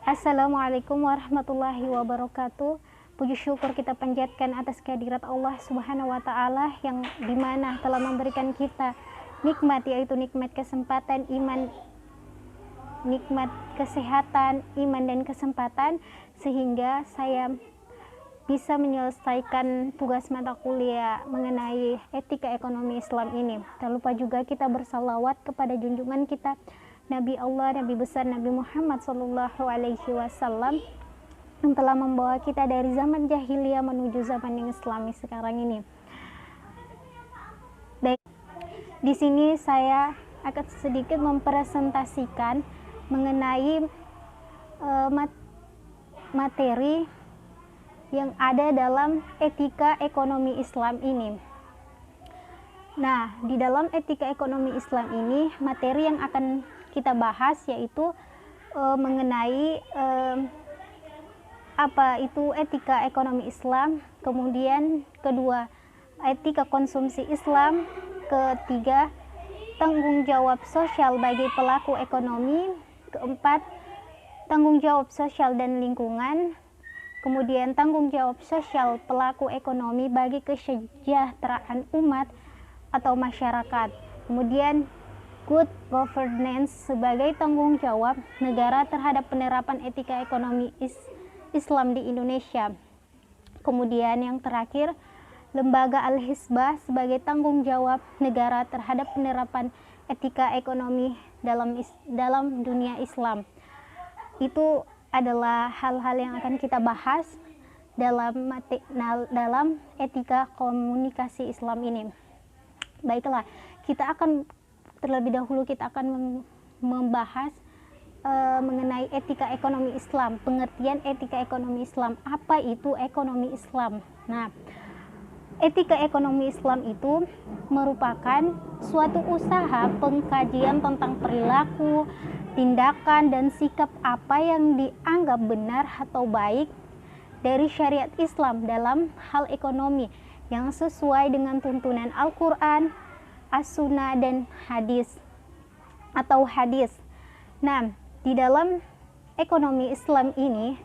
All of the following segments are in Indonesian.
Assalamualaikum warahmatullahi wabarakatuh. Puji syukur kita panjatkan atas kehadirat Allah Subhanahu wa Ta'ala yang dimana telah memberikan kita nikmat, yaitu nikmat kesempatan iman, nikmat kesehatan, iman dan kesempatan, sehingga saya bisa menyelesaikan tugas mata kuliah mengenai etika ekonomi Islam ini. Tak lupa juga kita bersalawat kepada junjungan kita Nabi Allah, Nabi besar Nabi Muhammad Sallallahu Alaihi Wasallam yang telah membawa kita dari zaman jahiliyah menuju zaman yang Islami sekarang ini. Baik, di sini saya akan sedikit mempresentasikan mengenai materi yang ada dalam etika ekonomi Islam ini. Nah, di dalam etika ekonomi Islam ini, materi yang akan kita bahas yaitu mengenai apa itu etika ekonomi Islam, kemudian kedua etika konsumsi Islam, ketiga tanggung jawab sosial bagi pelaku ekonomi, keempat tanggung jawab sosial dan lingkungan, kemudian tanggung jawab sosial pelaku ekonomi bagi kesejahteraan umat atau masyarakat, kemudian good governance sebagai tanggung jawab negara terhadap penerapan etika ekonomi Islam di Indonesia. Kemudian yang terakhir, lembaga Al-Hisbah sebagai tanggung jawab negara terhadap penerapan etika ekonomi dalam dunia Islam. Itu adalah hal-hal yang akan kita bahas dalam etika komunikasi Islam ini. Baiklah, terlebih dahulu kita akan membahas mengenai etika ekonomi Islam, pengertian etika ekonomi Islam. Apa itu ekonomi Islam? Nah, etika ekonomi Islam itu merupakan suatu usaha pengkajian tentang perilaku, tindakan, dan sikap apa yang dianggap benar atau baik dari syariat Islam dalam hal ekonomi yang sesuai dengan tuntunan Al-Quran, As-Sunnah, dan hadis. Nah, di dalam ekonomi Islam ini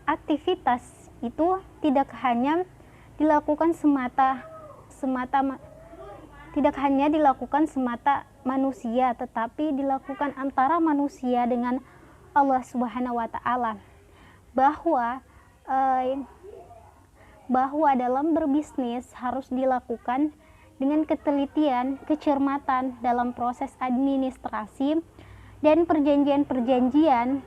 aktivitas itu tidak hanya dilakukan semata manusia, tetapi dilakukan antara manusia dengan Allah Subhanahu wa Ta'ala. Bahwa dalam berbisnis harus dilakukan dengan ketelitian, kecermatan dalam proses administrasi dan perjanjian-perjanjian,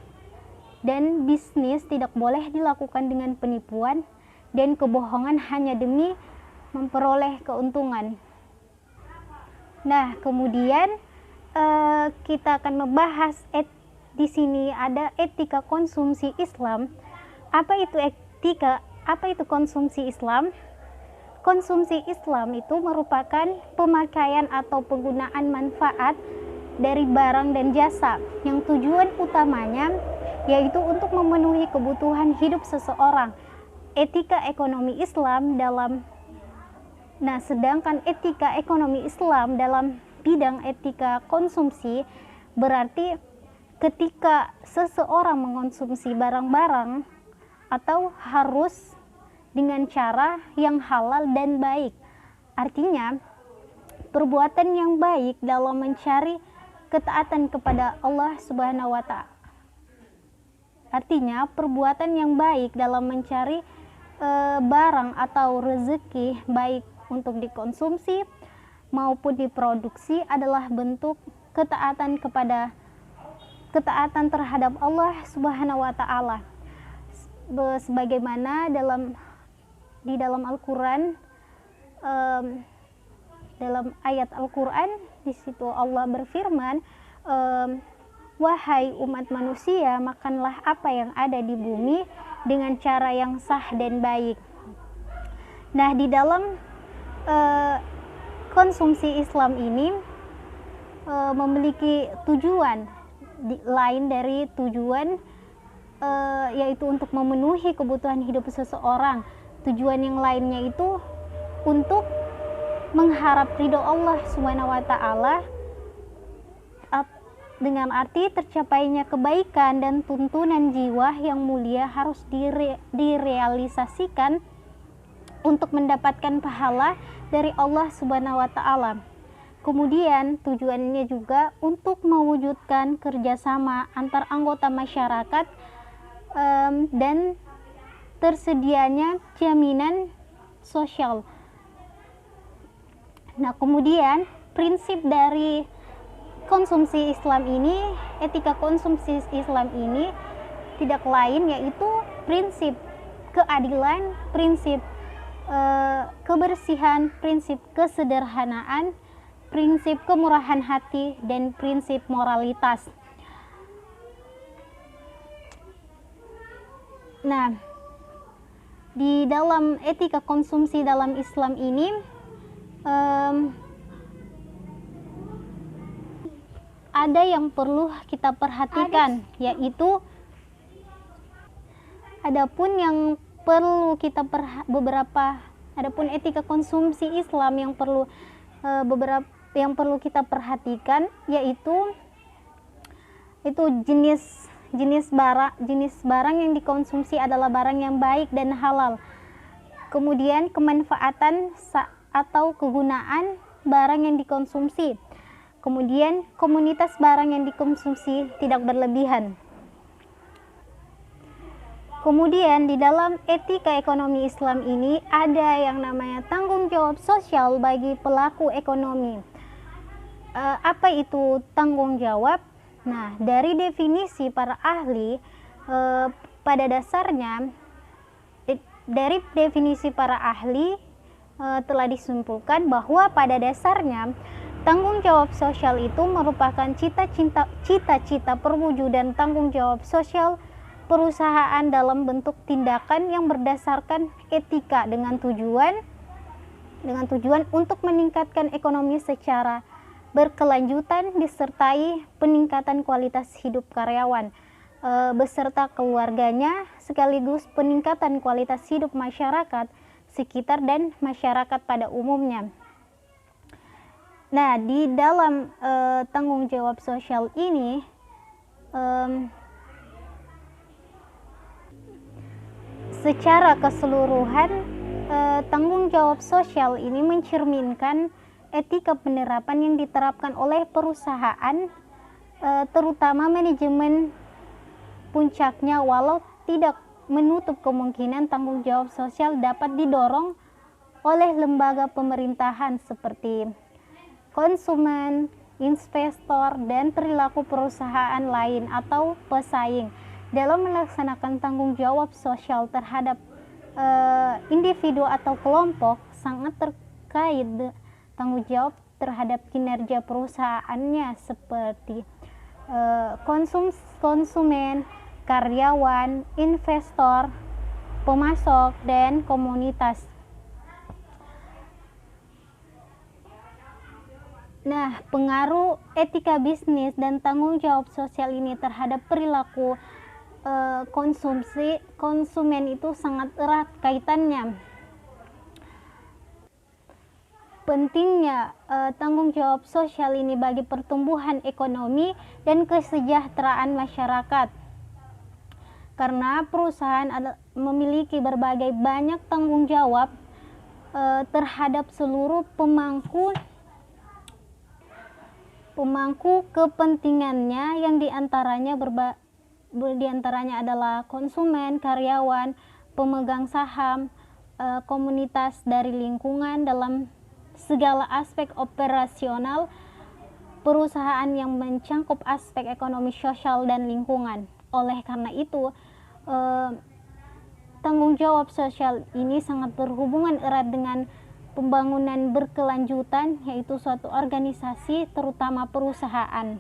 dan bisnis tidak boleh dilakukan dengan penipuan dan kebohongan hanya demi memperoleh keuntungan. Nah, kemudian kita akan membahas di sini ada etika konsumsi Islam. Apa itu konsumsi Islam? Konsumsi Islam itu merupakan pemakaian atau penggunaan manfaat dari barang dan jasa yang tujuan utamanya yaitu untuk memenuhi kebutuhan hidup seseorang. Etika ekonomi Islam sedangkan etika ekonomi Islam dalam bidang etika konsumsi berarti ketika seseorang mengonsumsi barang-barang atau harus dengan cara yang halal dan baik. Artinya, perbuatan yang baik dalam mencari ketaatan kepada Allah Subhanahu wa Ta'ala. Artinya, perbuatan yang baik dalam mencari barang atau rezeki baik untuk dikonsumsi maupun diproduksi adalah bentuk ketaatan terhadap Allah Subhanahu wa Ta'ala. Sebagaimana di dalam Al-Quran, dalam ayat Al-Quran, di situ Allah berfirman, wahai umat manusia, makanlah apa yang ada di bumi dengan cara yang sah dan baik. Nah, di dalam konsumsi Islam ini memiliki tujuan lain dari tujuan yaitu untuk memenuhi kebutuhan hidup seseorang. Tujuan yang lainnya itu untuk mengharap ridho Allah Subhanahu wa Ta'ala dengan arti tercapainya kebaikan dan tuntunan jiwa yang mulia harus direalisasikan untuk mendapatkan pahala dari Allah Subhanahu wa Ta'ala. Kemudian tujuannya juga untuk mewujudkan kerjasama antar anggota masyarakat dan tersedianya jaminan sosial. Nah, kemudian prinsip dari konsumsi Islam ini, etika konsumsi Islam ini tidak lain yaitu prinsip keadilan, prinsip kebersihan, prinsip kesederhanaan, prinsip kemurahan hati, dan prinsip moralitas. Nah, di dalam etika konsumsi dalam Islam ini ada yang perlu kita perhatikan, yaitu adapun yang perlu kita adapun etika konsumsi Islam yang perlu kita perhatikan, yaitu jenis barang yang dikonsumsi adalah barang yang baik dan halal. Kemudian kemanfaatan atau kegunaan barang yang dikonsumsi. Kemudian komunitas barang yang dikonsumsi tidak berlebihan. Kemudian di dalam etika ekonomi Islam ini ada yang namanya tanggung jawab sosial bagi pelaku ekonomi. Apa itu tanggung jawab? Nah, dari definisi para ahli, pada dasarnya dari definisi para ahli telah disimpulkan bahwa pada dasarnya tanggung jawab sosial itu merupakan cita-cita perwujudan tanggung jawab sosial perusahaan dalam bentuk tindakan yang berdasarkan etika dengan tujuan untuk meningkatkan ekonomi secara berkelanjutan disertai peningkatan kualitas hidup karyawan beserta keluarganya, sekaligus peningkatan kualitas hidup masyarakat sekitar dan masyarakat pada umumnya. Nah, di dalam tanggung jawab sosial ini secara keseluruhan tanggung jawab sosial ini mencerminkan etika penerapan yang diterapkan oleh perusahaan, terutama manajemen puncaknya, walau tidak menutup kemungkinan tanggung jawab sosial dapat didorong oleh lembaga pemerintahan seperti konsumen, investor, dan perilaku perusahaan lain atau pesaing dalam melaksanakan tanggung jawab sosial terhadap individu atau kelompok. Sangat terkait tanggung jawab terhadap kinerja perusahaannya seperti konsumen, karyawan, investor, pemasok, dan komunitas. Nah, pengaruh etika bisnis dan tanggung jawab sosial ini terhadap perilaku konsumen itu sangat erat kaitannya. Pentingnya tanggung jawab sosial ini bagi pertumbuhan ekonomi dan kesejahteraan masyarakat, karena perusahaan memiliki berbagai banyak tanggung jawab terhadap seluruh pemangku kepentingannya, yang diantaranya adalah konsumen, karyawan, pemegang saham, komunitas dari lingkungan dalam segala aspek operasional perusahaan yang mencangkup aspek ekonomi, sosial, dan lingkungan. Oleh karena itu, tanggung jawab sosial ini sangat berhubungan erat dengan pembangunan berkelanjutan, yaitu suatu organisasi, terutama perusahaan.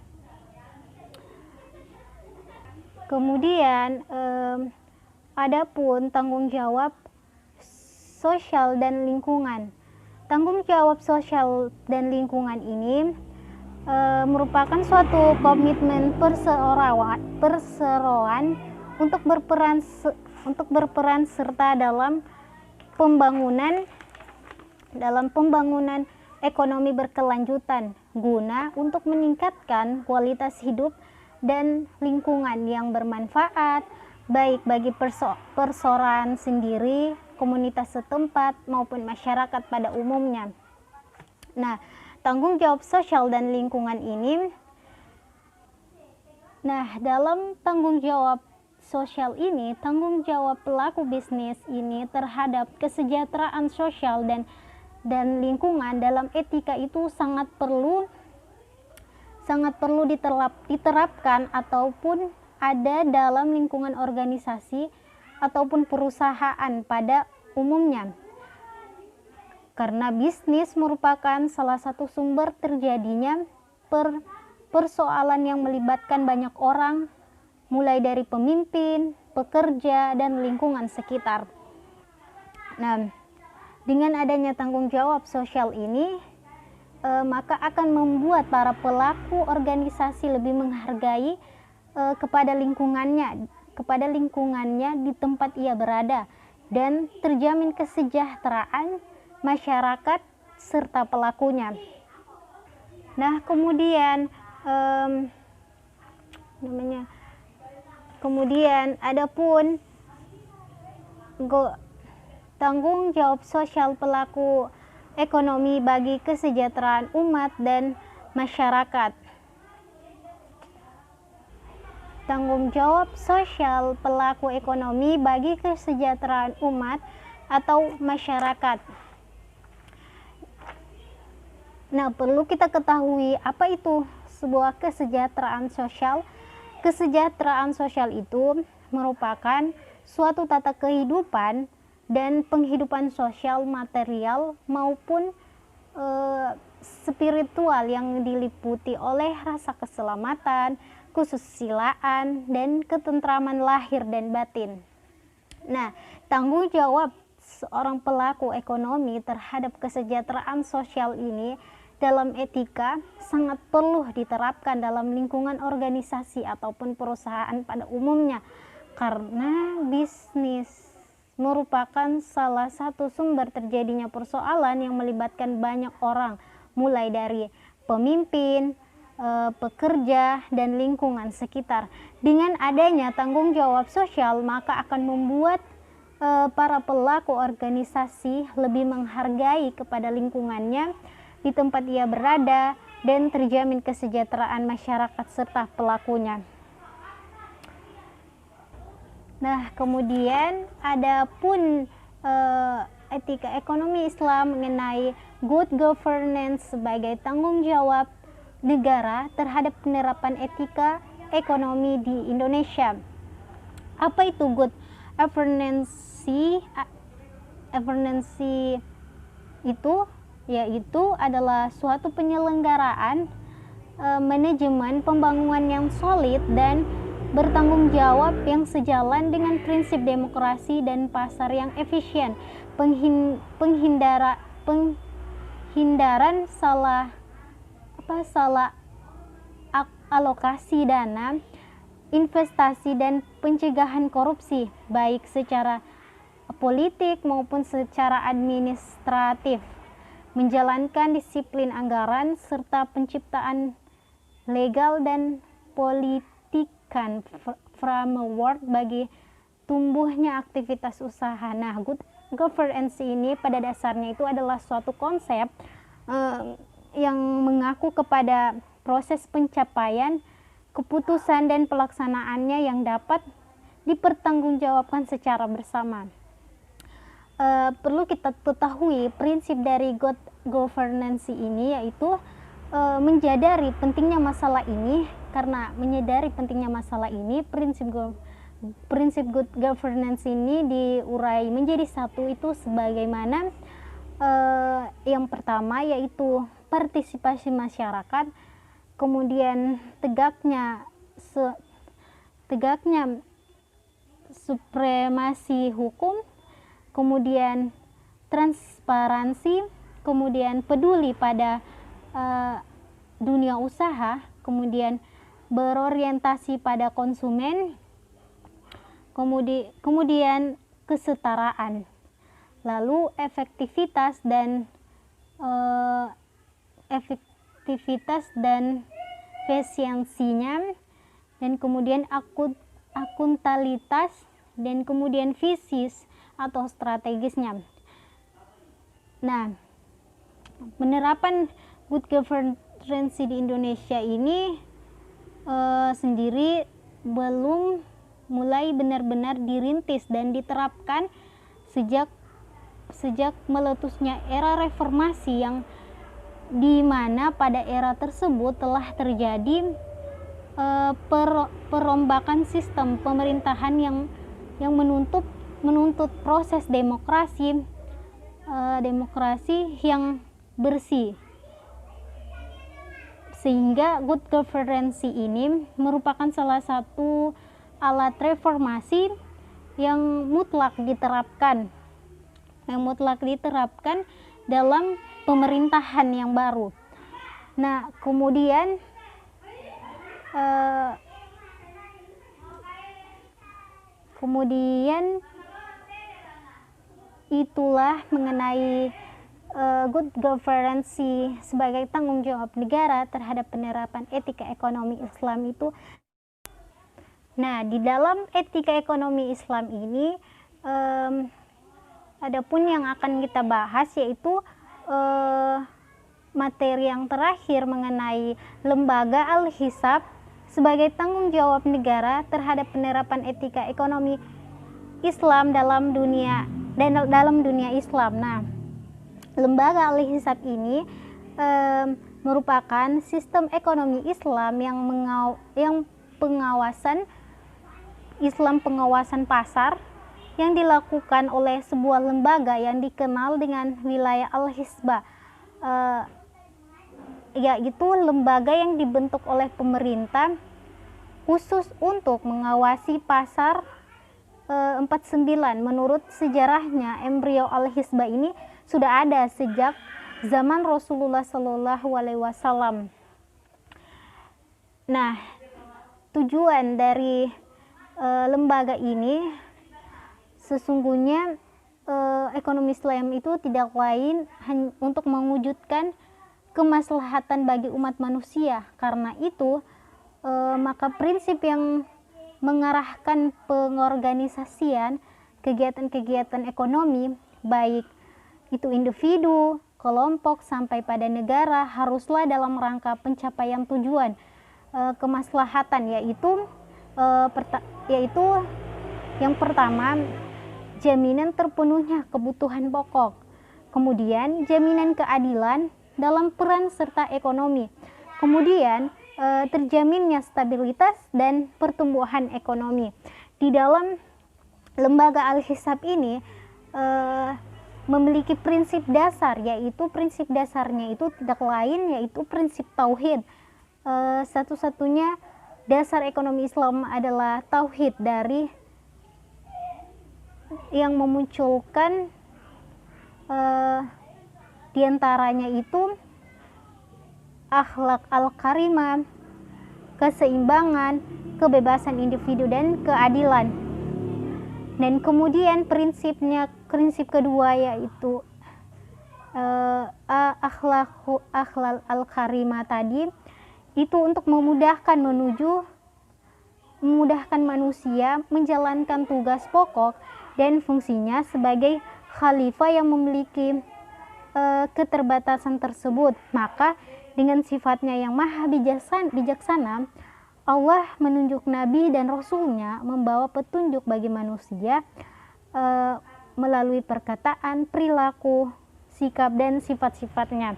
Kemudian adapun tanggung jawab sosial dan lingkungan. Tanggung jawab sosial dan lingkungan ini merupakan suatu komitmen perseroan untuk berperan serta dalam pembangunan ekonomi berkelanjutan guna untuk meningkatkan kualitas hidup dan lingkungan yang bermanfaat baik bagi persoalan sendiri, komunitas setempat maupun masyarakat pada umumnya. Nah, tanggung jawab sosial dan lingkungan ini, dalam tanggung jawab sosial ini, tanggung jawab pelaku bisnis ini terhadap kesejahteraan sosial dan lingkungan dalam etika itu sangat perlu diterapkan ataupun ada dalam lingkungan organisasi ataupun perusahaan pada umumnya. Karena bisnis merupakan salah satu sumber terjadinya persoalan yang melibatkan banyak orang, mulai dari pemimpin, pekerja, dan lingkungan sekitar. Nah, dengan adanya tanggung jawab sosial ini, maka akan membuat para pelaku organisasi lebih menghargai kepada lingkungannya di tempat ia berada, dan terjamin kesejahteraan masyarakat serta pelakunya. Nah, kemudian adapun tanggung jawab sosial pelaku ekonomi bagi kesejahteraan umat dan masyarakat. Tanggung jawab sosial pelaku ekonomi bagi kesejahteraan umat atau masyarakat. Nah, perlu kita ketahui apa itu sebuah kesejahteraan sosial. Kesejahteraan sosial itu merupakan suatu tata kehidupan dan penghidupan sosial material maupun spiritual yang diliputi oleh rasa keselamatan, kesusilaan, dan ketentraman lahir dan batin. Nah, tanggung jawab seorang pelaku ekonomi terhadap kesejahteraan sosial ini dalam etika sangat perlu diterapkan dalam lingkungan organisasi ataupun perusahaan pada umumnya, karena bisnis merupakan salah satu sumber terjadinya persoalan yang melibatkan banyak orang, mulai dari pemimpin, pekerja, dan lingkungan sekitar. Dengan adanya tanggung jawab sosial, maka akan membuat para pelaku organisasi lebih menghargai kepada lingkungannya di tempat ia berada dan terjamin kesejahteraan masyarakat serta pelakunya. Nah, kemudian ada pun etika ekonomi Islam mengenai good governance sebagai tanggung jawab negara terhadap penerapan etika ekonomi di Indonesia. Apa itu good governance? Itu yaitu adalah suatu penyelenggaraan manajemen pembangunan yang solid dan bertanggung jawab yang sejalan dengan prinsip demokrasi dan pasar yang efisien, penghindaran salah alokasi dana, investasi, dan pencegahan korupsi baik secara politik maupun secara administratif, menjalankan disiplin anggaran serta penciptaan legal dan politikan framework bagi tumbuhnya aktivitas usaha. Nah, good governance ini pada dasarnya itu adalah suatu konsep yang mengaku kepada proses pencapaian keputusan dan pelaksanaannya yang dapat dipertanggungjawabkan secara bersama. Perlu kita ketahui prinsip dari good governance ini, yaitu menyadari pentingnya masalah ini. Karena menyadari pentingnya masalah ini, prinsip good governance ini diurai menjadi satu, itu sebagaimana yang pertama yaitu partisipasi masyarakat, kemudian tegaknya supremasi hukum, kemudian transparansi, kemudian peduli pada dunia usaha, kemudian berorientasi pada konsumen, kemudian kesetaraan, lalu efektivitas dan efektivitas dan efisiensinya, dan kemudian akuntabilitas, dan kemudian visis atau strategisnya. Nah, penerapan good governance di Indonesia ini sendiri belum mulai benar-benar dirintis dan diterapkan sejak meletusnya era reformasi, yang di mana pada era tersebut telah terjadi perombakan sistem pemerintahan yang menuntut proses demokrasi yang bersih, sehingga good governance ini merupakan salah satu alat reformasi yang mutlak diterapkan dalam pemerintahan yang baru. Nah, kemudian itulah mengenai good governance sebagai tanggung jawab negara terhadap penerapan etika ekonomi Islam itu. Nah, di dalam etika ekonomi Islam ini adapun yang akan kita bahas yaitu materi yang terakhir mengenai lembaga Al-Hisab sebagai tanggung jawab negara terhadap penerapan etika ekonomi Islam dalam dunia Islam. Nah, lembaga Al-Hisab ini merupakan sistem ekonomi Islam yang pengawasan pasar yang dilakukan oleh sebuah lembaga yang dikenal dengan wilayah Al-Hisbah, yaitu lembaga yang dibentuk oleh pemerintah khusus untuk mengawasi pasar 49. Menurut sejarahnya, embrio Al-Hisbah ini sudah ada sejak zaman Rasulullah SAW. Nah, tujuan dari lembaga ini sesungguhnya ekonomi Islam itu tidak lain untuk mewujudkan kemaslahatan bagi umat manusia. Karena itu maka prinsip yang mengarahkan pengorganisasian kegiatan-kegiatan ekonomi, baik itu individu, kelompok, sampai pada negara, haruslah dalam rangka pencapaian tujuan kemaslahatan, yaitu yang pertama, jaminan terpenuhnya kebutuhan pokok, kemudian jaminan keadilan dalam peran serta ekonomi, kemudian terjaminnya stabilitas dan pertumbuhan ekonomi. Di dalam lembaga Al-Hisab ini memiliki prinsip dasar, yaitu prinsip dasarnya itu tidak lain yaitu prinsip tauhid. Satu-satunya dasar ekonomi Islam adalah tauhid, dari yang memunculkan diantaranya itu akhlak al-karimah, keseimbangan, kebebasan individu, dan keadilan. Dan kemudian prinsip kedua yaitu akhlak al-karimah tadi itu untuk memudahkan manusia menjalankan tugas pokok dan fungsinya sebagai khalifah yang memiliki keterbatasan tersebut. Maka dengan sifatnya yang maha bijaksana, Allah menunjuk Nabi dan Rasulnya membawa petunjuk bagi manusia melalui perkataan, perilaku, sikap, dan sifat-sifatnya.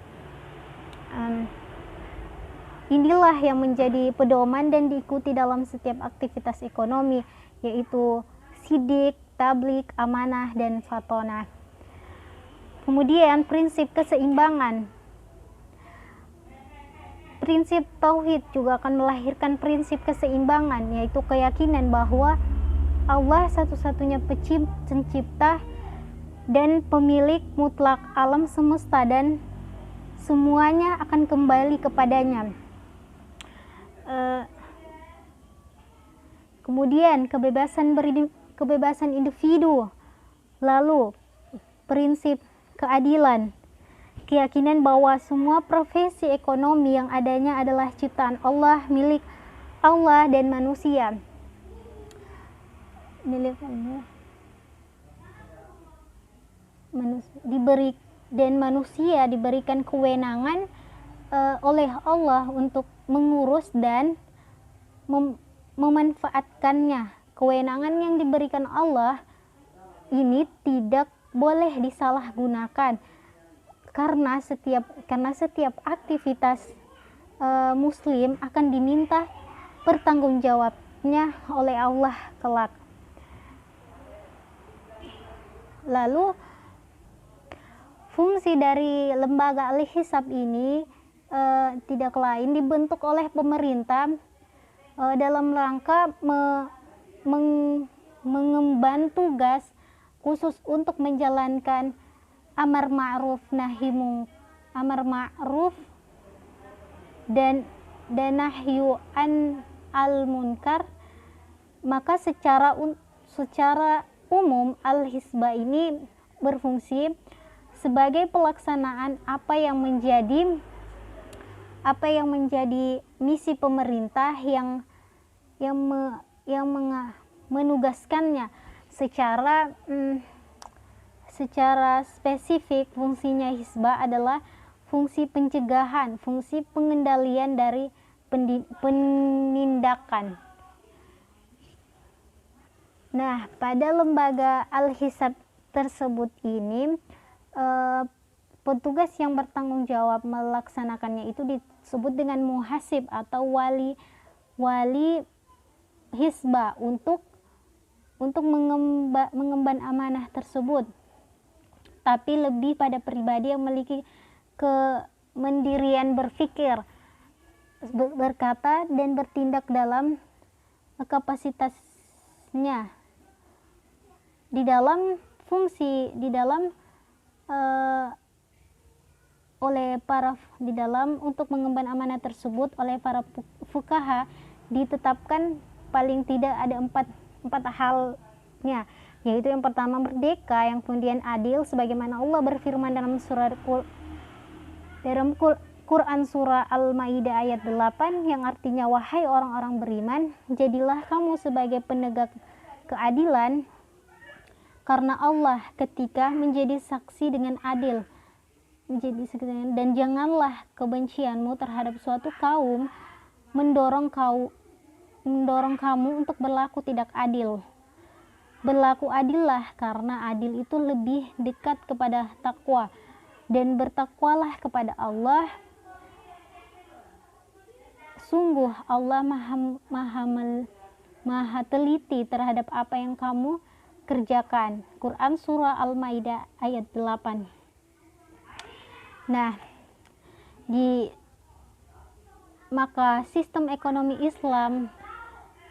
Inilah yang menjadi pedoman dan diikuti dalam setiap aktivitas ekonomi, yaitu sidik, tablik, amanah, dan fatonah. Kemudian prinsip keseimbangan. Prinsip tauhid juga akan melahirkan prinsip keseimbangan, yaitu keyakinan bahwa Allah satu-satunya pencipta dan pemilik mutlak alam semesta, dan semuanya akan kembali kepadanya. Kemudian kebebasan individu, lalu prinsip keadilan, keyakinan bahwa semua profesi ekonomi yang adanya adalah ciptaan Allah, milik Allah dan manusia. Milik Allah. Manusia diberikan kewenangan oleh Allah untuk mengurus dan memanfaatkannya. Kewenangan yang diberikan Allah ini tidak boleh disalahgunakan karena setiap aktivitas muslim akan diminta pertanggungjawabnya oleh Allah kelak. Lalu fungsi dari lembaga Al-Hisab ini tidak lain dibentuk oleh pemerintah dalam rangka mengemban tugas khusus untuk menjalankan amar ma'ruf dan nahyu al munkar. Maka secara umum Al-Hisbah ini berfungsi sebagai pelaksanaan apa yang menjadi misi pemerintah yang menugaskannya secara spesifik. Fungsinya Hisbah adalah fungsi pencegahan, fungsi pengendalian dari penindakan. Nah, pada lembaga Al-Hisab tersebut ini petugas yang bertanggung jawab melaksanakannya itu disebut dengan muhasib atau wali Hisbah untuk mengemban amanah tersebut, tapi lebih pada pribadi yang memiliki kemandirian berpikir, berkata dan bertindak dalam kapasitasnya untuk mengemban amanah tersebut oleh para fuqaha ditetapkan paling tidak ada empat halnya, yaitu yang pertama merdeka, yang kemudian adil sebagaimana Allah berfirman dalam Quran surah Al-Maidah ayat 8 yang artinya, wahai orang-orang beriman, jadilah kamu sebagai penegak keadilan karena Allah ketika menjadi saksi dengan adil, dan janganlah kebencianmu terhadap suatu kaum mendorong kamu untuk berlaku tidak adil. Berlaku adillah karena adil itu lebih dekat kepada takwa, dan bertakwalah kepada Allah. Sungguh Allah maha teliti terhadap apa yang kamu kerjakan. Quran surah Al-Maidah ayat 8. Nah, maka sistem ekonomi Islam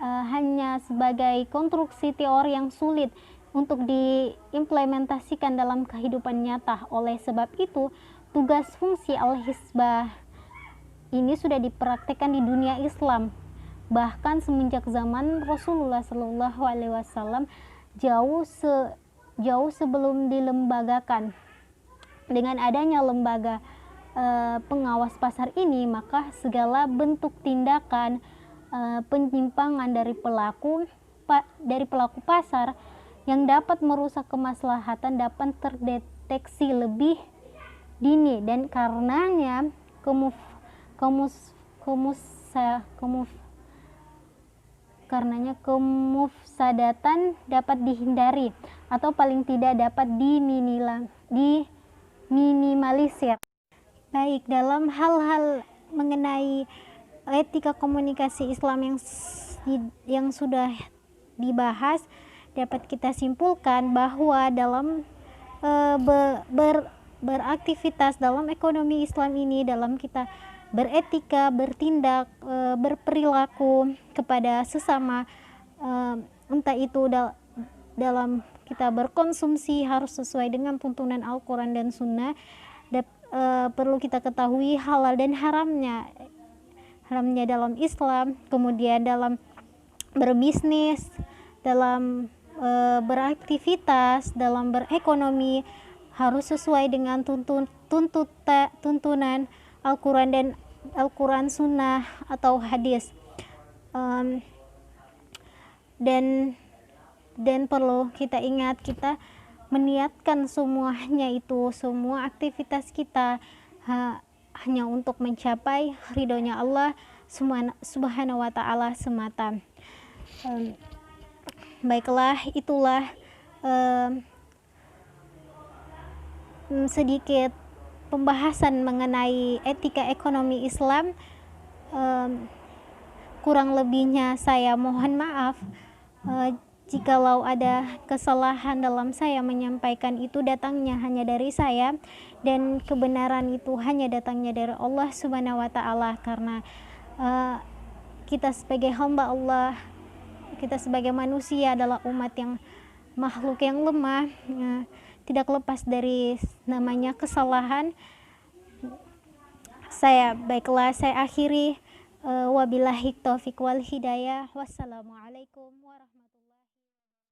hanya sebagai konstruksi teori yang sulit untuk diimplementasikan dalam kehidupan nyata. Oleh sebab itu, tugas fungsi Al-Hisbah ini sudah dipraktekkan di dunia Islam, bahkan semenjak zaman Rasulullah SAW, jauh sebelum dilembagakan. Dengan adanya lembaga pengawas pasar ini, maka segala bentuk tindakan penyimpangan dari pelaku pasar yang dapat merusak kemaslahatan dapat terdeteksi lebih dini, dan karenanya kemufsadatan dapat dihindari atau paling tidak dapat diminimalisir. Baik, dalam hal-hal mengenai etika komunikasi Islam yang sudah dibahas, dapat kita simpulkan bahwa dalam beraktivitas dalam ekonomi Islam ini, dalam kita beretika, bertindak, berperilaku kepada sesama, entah itu dalam kita berkonsumsi harus sesuai dengan tuntunan Al-Quran dan Sunnah. Perlu kita ketahui halal dan haramnya dalam Islam, kemudian dalam berbisnis, dalam beraktivitas, dalam berekonomi, harus sesuai dengan tuntunan Al-Quran dan Al-Quran Sunnah atau hadis. Dan perlu kita ingat, kita meniatkan semuanya itu, semua aktivitas kita hanya untuk mencapai ridhonya Allah Subhanahu wa Ta'ala semata. Baiklah, itulah sedikit pembahasan mengenai etika ekonomi Islam. Kurang lebihnya saya mohon maaf. Jikalau ada kesalahan dalam saya menyampaikan, itu datangnya hanya dari saya, dan kebenaran itu hanya datangnya dari Allah Subhanahu wa Ta'ala, karena kita sebagai hamba Allah, kita sebagai manusia adalah umat yang makhluk yang lemah, tidak lepas dari namanya kesalahan. Baiklah, saya akhiri. Wabillahi taufiq wal hidayah. Wassalamualaikum warahmatullahi wabarakatuh.